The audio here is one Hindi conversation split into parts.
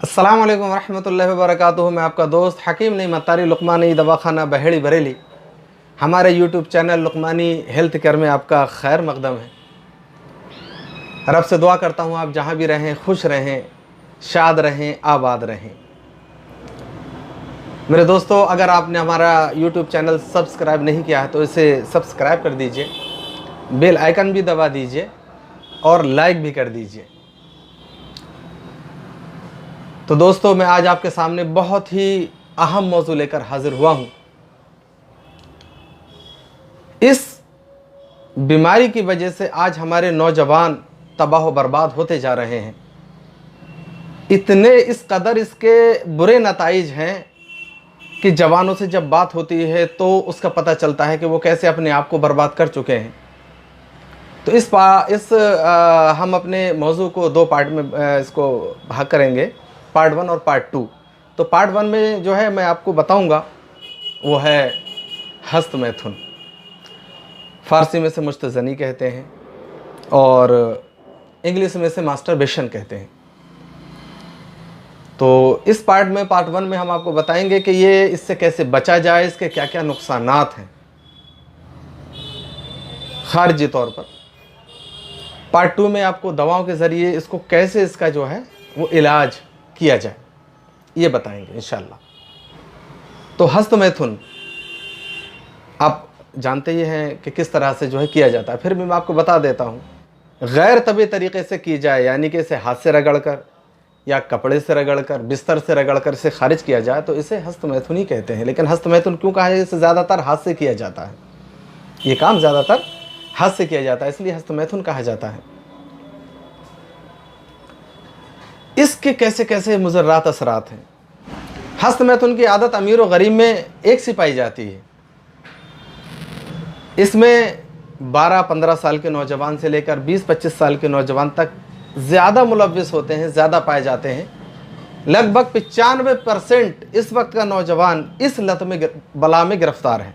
अस्सलाम वालेकुम वरहमतुल्लाहि वबरकातुहू। मैं आपका दोस्त हकीम नहीं मतारी लुकमानी दवाखाना बहेड़ी बरेली। हमारे यूट्यूब चैनल लुकमानी हेल्थ केयर में आपका खैर मकदम है। रब से दुआ करता हूँ आप जहाँ भी रहें खुश रहें, शाद रहें, आबाद रहें। मेरे दोस्तों, अगर आपने हमारा यूट्यूब चैनल सब्सक्राइब नहीं किया है तो इसे सब्सक्राइब कर दीजिए, बेल आइकन भी दबा दीजिए और लाइक भी कर दीजिए। तो दोस्तों, मैं आज आपके सामने बहुत ही अहम मौजू लेकर हाजिर हुआ हूँ। इस बीमारी की वजह से आज हमारे नौजवान तबाह व बर्बाद होते जा रहे हैं। इतने इस कदर इसके बुरे नताइज हैं कि जवानों से जब बात होती है तो उसका पता चलता है कि वो कैसे अपने आप को बर्बाद कर चुके हैं। तो हम अपने मौजू को दो पार्ट में इसको भाग करेंगे, पार्ट 1 और पार्ट 2। तो पार्ट 1 में जो है मैं आपको बताऊंगा वो है हस्त मैथुन। फ़ारसी में से मुस्तज़नी कहते हैं और इंग्लिश में से मास्टरबेशन कहते हैं। तो इस पार्ट 1 में हम आपको बताएंगे कि ये इससे कैसे बचा जाए, इसके क्या क्या नुकसानात हैं खारिजी तौर पर। पार्ट 2 में आपको दवाओं के ज़रिए इसको कैसे इसका जो है वो इलाज किया जाए ये बताएंगे इंशाल्लाह। तो हस्त मैथुन आप जानते ही हैं कि किस तरह से जो है किया जाता है, फिर भी मैं आपको बता देता हूँ। गैर तबी तरीक़े से की जाए, यानी कि इसे हाथ से रगड़कर या कपड़े से रगड़कर, बिस्तर से रगड़कर इसे खारिज किया जाए तो इसे हस्त मैथुन ही कहते हैं। लेकिन हस्त मैथुन क्यों कहा जाए? इसे ज़्यादातर हाथ से किया जाता है, ये काम ज़्यादातर हाथ से किया जाता है, इसलिए हस्त मैथुन कहा जाता है। इसके कैसे कैसे मुज़र्रात असरात हैं। हस्त मैथुन की आदत अमीर व गरीब में एक सी पाई जाती है। इसमें 12-15 साल के नौजवान से लेकर 20-25 साल के नौजवान तक ज़्यादा मुलव्विस होते हैं, ज़्यादा पाए जाते हैं। लगभग 95% इस वक्त का नौजवान इस लत में बला में गिरफ्तार है।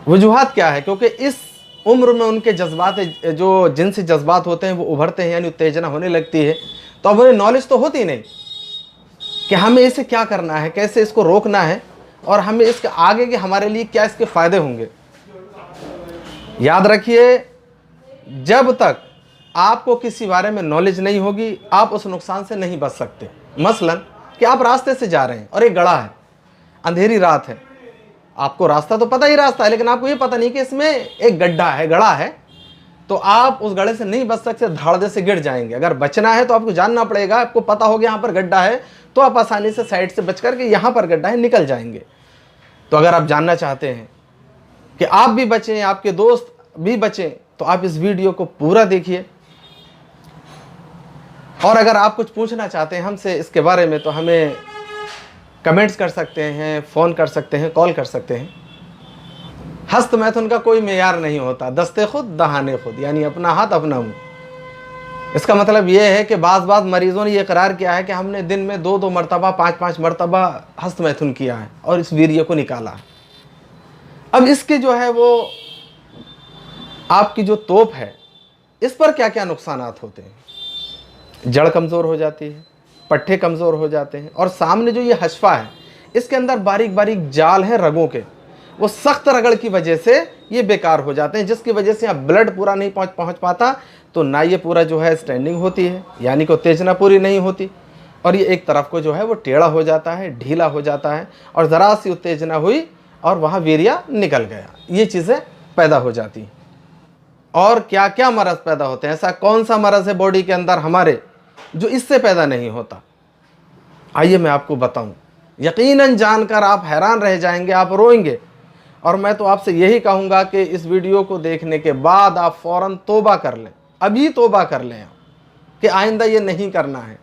वजूहात क्या है? क्योंकि इस उम्र में उनके जज्बात, जो जिनसी जज्बात होते हैं वो उभरते हैं, यानी उत्तेजना होने लगती है। तो अब उन्हें नॉलेज तो होती नहीं कि हमें इसे क्या करना है, कैसे इसको रोकना है और हमें इसके आगे के हमारे लिए क्या इसके फ़ायदे होंगे। याद रखिए, जब तक आपको किसी बारे में नॉलेज नहीं होगी आप उस नुकसान से नहीं बच सकते। मसलन कि आप रास्ते से जा रहे हैं और एक गड़ा है, अंधेरी रात है, आपको रास्ता तो पता ही रास्ता है, लेकिन आपको ये पता नहीं कि इसमें एक गड्ढा है, गड़ा है, तो आप उस गड्ढे से नहीं बच सकते, धाड़े से गिर जाएंगे। अगर बचना है तो आपको जानना पड़ेगा, आपको पता होगा यहाँ पर गड्ढा है तो आप आसानी से साइड से बच करके यहाँ पर गड्ढा है निकल जाएंगे। तो अगर आप जानना चाहते हैं कि आप भी बचें, आपके दोस्त भी बचें, तो आप इस वीडियो को पूरा देखिए। और अगर आप कुछ पूछना चाहते हैं हमसे इसके बारे में तो हमें कमेंट्स कर सकते हैं, फ़ोन कर सकते हैं, कॉल कर सकते हैं। हस्त मैथुन का कोई मेयार नहीं होता, दस्ते खुद दहाने खुद, यानी अपना हाथ अपना मुँह। इसका मतलब ये है कि बाज़ मरीज़ों ने यह करार किया है कि हमने दिन में 2-2 मरतबा, 5-5 मरतबा हस्त मैथुन किया है और इस वीर्य को निकाला है। अब इसके जो है वो आपकी जो तोप है इस पर क्या क्या नुकसानात होते हैं। जड़ कमज़ोर हो जाती है, पट्टे कमज़ोर हो जाते हैं और सामने जो ये हशफा है इसके अंदर बारीक बारीक जाल हैं रगों के, वो सख्त रगड़ की वजह से ये बेकार हो जाते हैं, जिसकी वजह से यहाँ ब्लड पूरा नहीं पहुँच पाता। तो ना ये पूरा जो है स्टैंडिंग होती है, यानी कि उत्तेजना पूरी नहीं होती, और ये एक तरफ को जो है वो टेढ़ा हो जाता है, ढीला हो जाता है, और ज़रा सी उत्तेजना हुई और वहाँ वीर्या निकल गया। ये चीज़ें पैदा हो जाती हैं। और क्या क्या मरज़ पैदा होते हैं, ऐसा कौन सा मरज़ है बॉडी के अंदर हमारे जो इससे पैदा नहीं होता? आइए मैं आपको बताऊं। यकीनन जानकर आप हैरान रह जाएंगे, आप रोएंगे। और मैं तो आपसे यही कहूँगा कि इस वीडियो को देखने के बाद आप फ़ौरन तौबा कर लें, अभी तौबा कर लें कि आइंदा ये नहीं करना है।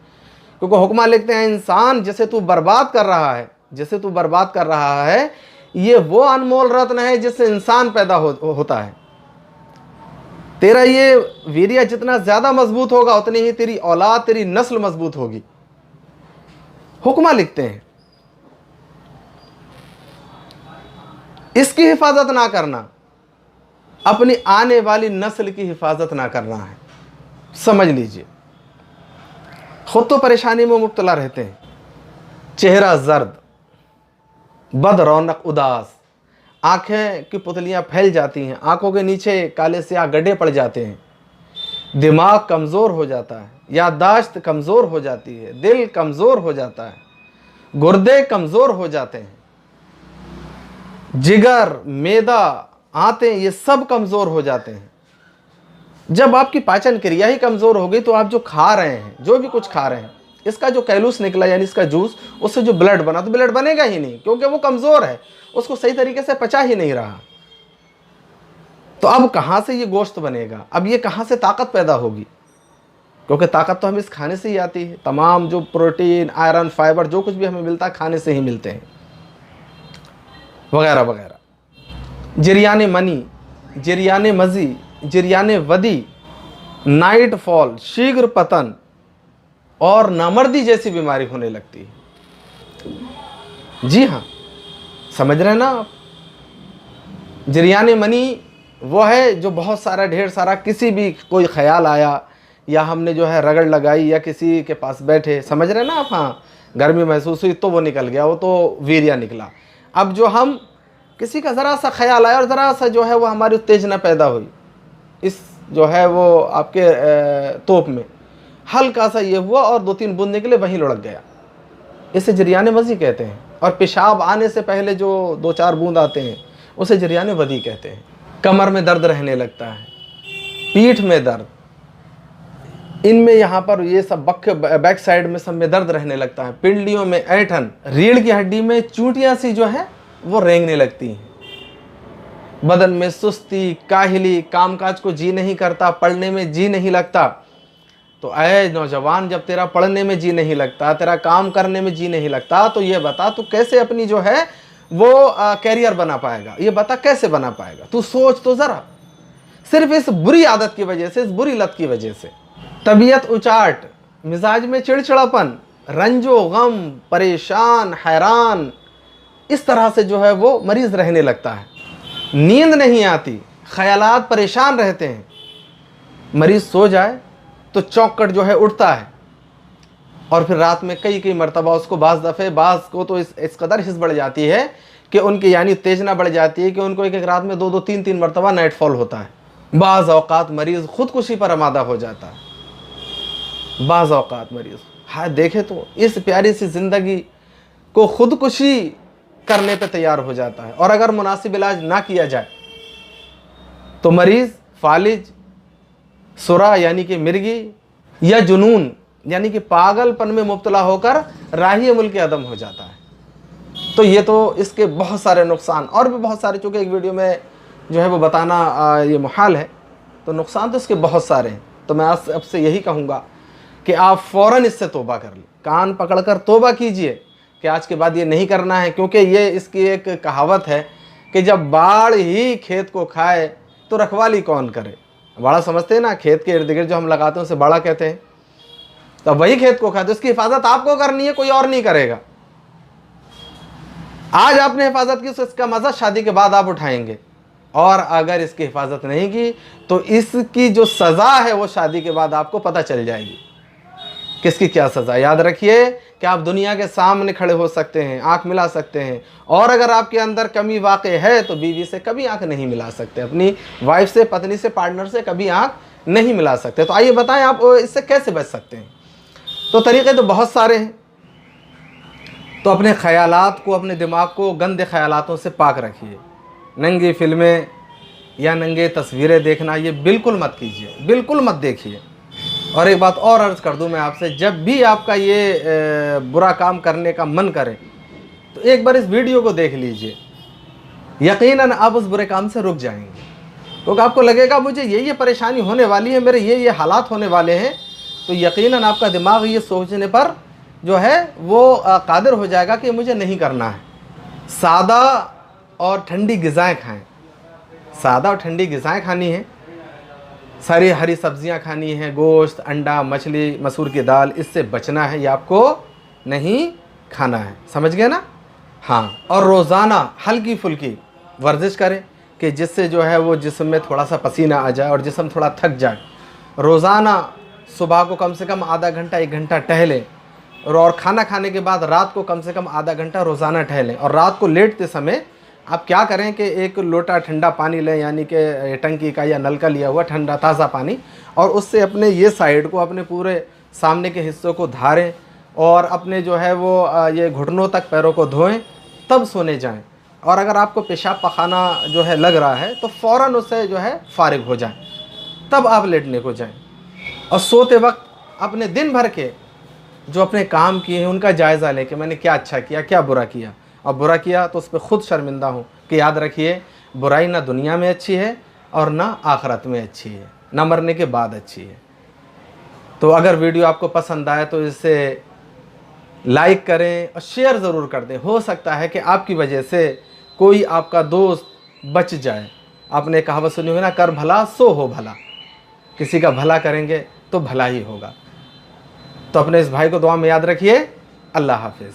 क्योंकि हुक्मा लिखते हैं, इंसान जिसे तू बर्बाद कर रहा है, जिसे तू बर्बाद कर रहा है, ये वो अनमोल रत्न है जिससे इंसान पैदा होता है। तेरा ये वीर्य जितना ज़्यादा मजबूत होगा उतनी ही तेरी औलाद, तेरी नस्ल मजबूत होगी। हुक्मा लिखते हैं। इसकी हिफाजत ना करना, अपनी आने वाली नस्ल की हिफाजत ना करना है, समझ लीजिए। खुद तो परेशानी में मुब्तला रहते हैं, चेहरा जर्द, बद रौनक उदास, आंखें की पुतलियां फैल जाती हैं, आंखों के नीचे काले स्याह गड्ढे पड़ जाते हैं, दिमाग कमज़ोर हो जाता है, याददाश्त कमज़ोर हो जाती है, दिल कमज़ोर हो जाता है, गुर्दे कमज़ोर हो जाते हैं, जिगर, मैदा, आंतें ये सब कमज़ोर हो जाते हैं। जब आपकी पाचन क्रिया ही कमज़ोर हो गई तो आप जो खा रहे हैं, जो भी कुछ खा रहे हैं, इसका जो कैलूस निकला यानी इसका जूस, उससे जो ब्लड बना, तो ब्लड बनेगा ही नहीं, क्योंकि वो कमज़ोर है, उसको सही तरीके से पचा ही नहीं रहा। तो अब कहाँ से ये गोश्त बनेगा, अब ये कहाँ से ताकत पैदा होगी, क्योंकि ताकत तो हमें इस खाने से ही आती है। तमाम जो प्रोटीन, आयरन, फाइबर जो कुछ भी हमें मिलता है खाने से ही मिलते हैं, वगैरह वगैरह। जरियाने मनी, जरियाने मजी, जरियाने वदी, नाइट फॉल, शीघ्र पतन और नामर्दी जैसी बीमारी होने लगती है। जी हाँ, समझ रहे हैं ना आप। जरियाने मनी वो है जो बहुत सारा, ढेर सारा, किसी भी कोई ख्याल आया या हमने जो है रगड़ लगाई या किसी के पास बैठे, समझ रहे हैं ना आप, हाँ, गर्मी महसूस हुई तो वो निकल गया, वो तो वीर्या निकला। अब जो हम किसी का ज़रा सा ख्याल आया और ज़रा सा जो है वो हमारी उत्तेजना पैदा हुई, इस जो है वो आपके तोप में हल्का सा ये हुआ और 2-3 बूंद निकले, वहीं लुढ़क गया, इसे जरियाने वज़ी कहते हैं। और पेशाब आने से पहले जो 2-4 बूंद आते हैं उसे जरियाने वदी कहते हैं। कमर में दर्द रहने लगता है, पीठ में दर्द, इनमें यहाँ पर ये सब बैक साइड में सब में दर्द रहने लगता है, पिंडलियों में ऐंठन, रीढ़ की हड्डी में चूंटियाँ सी जो है वो रेंगने लगती हैं, बदन में सुस्ती, काहिली, कामकाज को जी नहीं करता, पढ़ने में जी नहीं लगता। तो ऐ नौजवान, जब तेरा पढ़ने में जी नहीं लगता, तेरा काम करने में जी नहीं लगता, तो ये बता तू कैसे अपनी जो है वो कैरियर बना पाएगा, ये बता कैसे बना पाएगा, तू सोच तो ज़रा। सिर्फ इस बुरी आदत की वजह से, इस बुरी लत की वजह से तबीयत उचाट, मिजाज में चिड़चिड़ापन, रंजो गम, परेशान, हैरान, इस तरह से जो है वो मरीज़ रहने लगता है। नींद नहीं आती, ख्यालात परेशान रहते हैं, मरीज़ सो जाए तो चौंकट जो है उठता है, और फिर रात में कई मरतबा उसको बाज़ को तो इस कदर हिस्स बढ़ जाती है कि उनकी यानी उत्तेजना बढ़ जाती है कि उनको एक रात में 2-2, 3-3 मरतबा नाइट फॉल होता है। बाज़ औक़ात मरीज़ ख़ुदकुशी पर आमादा हो जाता है, बाज़ औक़ात मरीज़, हाँ देखे तो इस प्यारी सी ज़िंदगी को ख़ुदकुशी करने पे तैयार हो जाता है। और अगर मुनासिब इलाज ना किया जाए तो मरीज़ फालिज, सुरा यानी कि मिर्गी, या जुनून यानी कि पागलपन में मुब्तला होकर राही मुल्क अदम हो जाता है। तो ये तो इसके बहुत सारे नुकसान, और भी बहुत सारे, चूँकि एक वीडियो में जो है वो बताना ये मुहाल है, तो नुकसान तो इसके बहुत सारे हैं। तो मैं आज आपसे यही कहूँगा कि आप फ़ौरन इससे तौबा कर लें, कान पकड़कर तौबा कीजिए कि आज के बाद ये नहीं करना है। क्योंकि ये इसकी एक कहावत है कि जब बाढ़ ही खेत को खाए तो रखवाली कौन करे। बाड़ा समझते हैं ना, खेत के इर्द गिर्द जो हम लगाते हैं उसे बाड़ा कहते हैं। तो वही खेत को खाए तो उसकी हिफाजत आपको करनी है, कोई और नहीं करेगा। आज आपने हिफाजत की तो इसका मज़ा शादी के बाद आप उठाएंगे, और अगर इसकी हिफाजत नहीं की तो इसकी जो सज़ा है वो शादी के बाद आपको पता चल जाएगी किसकी क्या सज़ा। याद रखिए कि आप दुनिया के सामने खड़े हो सकते हैं, आंख मिला सकते हैं, और अगर आपके अंदर कमी वाक़ई है तो बीवी से कभी आंख नहीं मिला सकते, अपनी वाइफ से, पत्नी से, पार्टनर से कभी आंख नहीं मिला सकते। तो आइए बताएं आप इससे कैसे बच सकते हैं। तो तरीक़े तो बहुत सारे हैं। तो अपने ख़यालात को, अपने दिमाग को गंदे ख़यालातों से पाक रखिए। नंगी फिल्में या नंगे तस्वीरें देखना ये बिल्कुल मत कीजिए, बिल्कुल मत देखिए। और एक बात और अर्ज़ कर दूं मैं आपसे, जब भी आपका ये बुरा काम करने का मन करे तो एक बार इस वीडियो को देख लीजिए, यकीनन आप उस बुरे काम से रुक जाएंगे। क्योंकि आपको लगेगा मुझे ये परेशानी होने वाली है, मेरे ये हालात होने वाले हैं, तो यकीनन आपका दिमाग ये सोचने पर जो है वो कादिर हो जाएगा कि मुझे नहीं करना है। सादा और ठंडी ग़िज़ाएँ खाएँ, सादा और ठंडी ग़िज़ाएँ खानी है, सारी हरी सब्जियां खानी है, गोश्त, अंडा, मछली, मसूर की दाल, इससे बचना है, ये आपको नहीं खाना है। समझ गए ना? हाँ, और रोज़ाना हल्की फुल्की वर्जिश करें कि जिससे जो है वो जिस्म में थोड़ा सा पसीना आ जाए और जिस्म थोड़ा थक जाए। रोज़ाना सुबह को कम से कम आधा घंटा 1 घंटा टहलें, और खाना खाने के बाद रात को कम से कम आधा घंटा रोज़ाना टहलें। और रात को लेटते समय आप क्या करें कि 1 लोटा ठंडा पानी लें, यानी कि टंकी का या नल का लिया हुआ ठंडा ताज़ा पानी, और उससे अपने ये साइड को, अपने पूरे सामने के हिस्सों को धारें और अपने जो है वो ये घुटनों तक पैरों को धोएं, तब सोने जाएं। और अगर आपको पेशाब पखाना जो है लग रहा है तो फ़ौरन उससे जो है फ़ारिग हो जाएं, तब आप लेटने को जाएं। और सोते वक्त अपने दिन भर के जो अपने काम किए हैं उनका जायज़ा लें कि मैंने क्या अच्छा किया, क्या बुरा किया, और बुरा किया तो उस पर ख़ुद शर्मिंदा हूँ। कि याद रखिए, बुराई ना दुनिया में अच्छी है और ना आखिरत में अच्छी है, ना मरने के बाद अच्छी है। तो अगर वीडियो आपको पसंद आए तो इसे लाइक करें और शेयर ज़रूर कर दें। हो सकता है कि आपकी वजह से कोई आपका दोस्त बच जाए। आपने कहावत सुनी होगी ना, कर भला सो हो भला। किसी का भला करेंगे तो भला ही होगा। तो अपने इस भाई को दुआ में याद रखिए। अल्लाह हाफिज़।